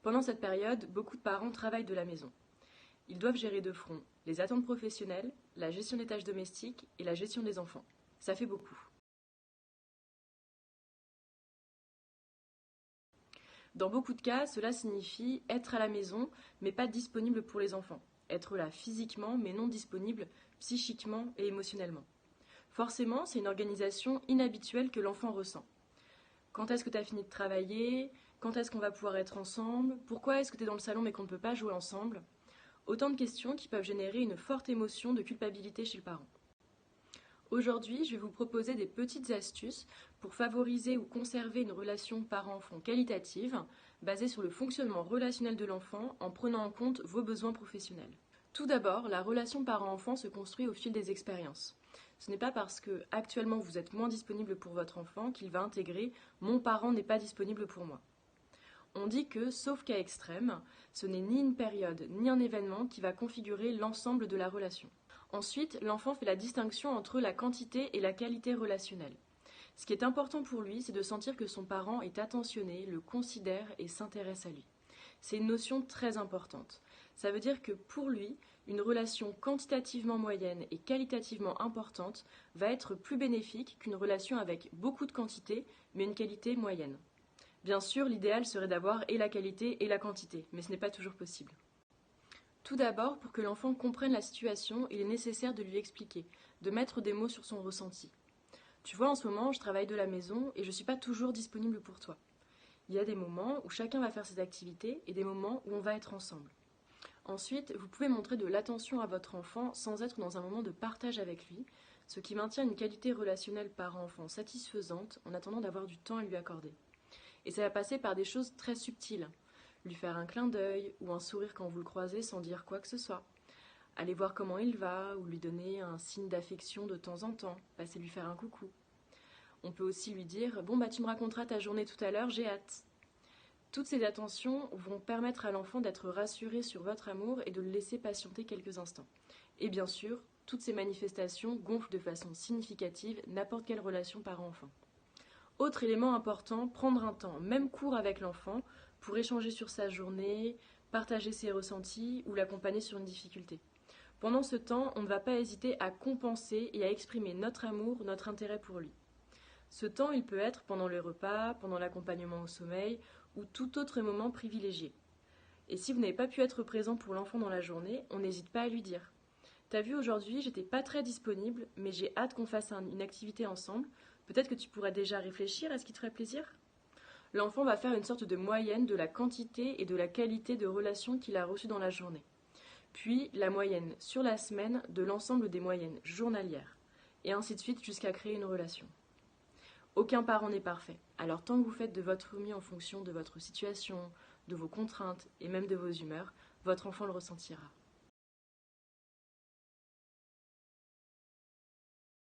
Pendant cette période, beaucoup de parents travaillent de la maison. Ils doivent gérer de front les attentes professionnelles, la gestion des tâches domestiques et la gestion des enfants. Ça fait beaucoup. Dans beaucoup de cas, cela signifie être à la maison, mais pas disponible pour les enfants. Être là physiquement, mais non disponible psychiquement et émotionnellement. Forcément, c'est une organisation inhabituelle que l'enfant ressent. Quand est-ce que tu as fini de travailler? Quand est-ce qu'on va pouvoir être ensemble? Pourquoi est-ce que tu es dans le salon mais qu'on ne peut pas jouer ensemble? Autant de questions qui peuvent générer une forte émotion de culpabilité chez le parent. Aujourd'hui, je vais vous proposer des petites astuces pour favoriser ou conserver une relation parent-enfant qualitative, basée sur le fonctionnement relationnel de l'enfant en prenant en compte vos besoins professionnels. Tout d'abord, la relation parent-enfant se construit au fil des expériences. Ce n'est pas parce que actuellement vous êtes moins disponible pour votre enfant qu'il va intégrer mon parent n'est pas disponible pour moi. On dit que, sauf cas extrême, ce n'est ni une période ni un événement qui va configurer l'ensemble de la relation. Ensuite, l'enfant fait la distinction entre la quantité et la qualité relationnelle. Ce qui est important pour lui, c'est de sentir que son parent est attentionné, le considère et s'intéresse à lui. C'est une notion très importante. Ça veut dire que pour lui, une relation quantitativement moyenne et qualitativement importante va être plus bénéfique qu'une relation avec beaucoup de quantité mais une qualité moyenne. Bien sûr, l'idéal serait d'avoir et la qualité et la quantité, mais ce n'est pas toujours possible. Tout d'abord, pour que l'enfant comprenne la situation, il est nécessaire de lui expliquer, de mettre des mots sur son ressenti. Tu vois, en ce moment, je travaille de la maison et je ne suis pas toujours disponible pour toi. Il y a des moments où chacun va faire ses activités et des moments où on va être ensemble. Ensuite, vous pouvez montrer de l'attention à votre enfant sans être dans un moment de partage avec lui, ce qui maintient une qualité relationnelle parent-enfant satisfaisante en attendant d'avoir du temps à lui accorder. Et ça va passer par des choses très subtiles. Lui faire un clin d'œil ou un sourire quand vous le croisez sans dire quoi que ce soit. Aller voir comment il va ou lui donner un signe d'affection de temps en temps, passer lui faire un coucou. On peut aussi lui dire « Bon bah tu me raconteras ta journée tout à l'heure, j'ai hâte ». Toutes ces attentions vont permettre à l'enfant d'être rassuré sur votre amour et de le laisser patienter quelques instants. Et bien sûr, toutes ces manifestations gonflent de façon significative n'importe quelle relation parent-enfant. Autre élément important, prendre un temps, même court avec l'enfant, pour échanger sur sa journée, partager ses ressentis ou l'accompagner sur une difficulté. Pendant ce temps, on ne va pas hésiter à compenser et à exprimer notre amour, notre intérêt pour lui. Ce temps, il peut être pendant le repas, pendant l'accompagnement au sommeil ou tout autre moment privilégié. Et si vous n'avez pas pu être présent pour l'enfant dans la journée, on n'hésite pas à lui dire. T'as vu, aujourd'hui, j'étais pas très disponible, mais j'ai hâte qu'on fasse une activité ensemble. Peut-être que tu pourrais déjà réfléchir à ce qui te ferait plaisir? L'enfant va faire une sorte de moyenne de la quantité et de la qualité de relations qu'il a reçues dans la journée. Puis la moyenne sur la semaine de l'ensemble des moyennes journalières. Et ainsi de suite jusqu'à créer une relation. Aucun parent n'est parfait. Alors tant que vous faites de votre mieux en fonction de votre situation, de vos contraintes et même de vos humeurs, votre enfant le ressentira.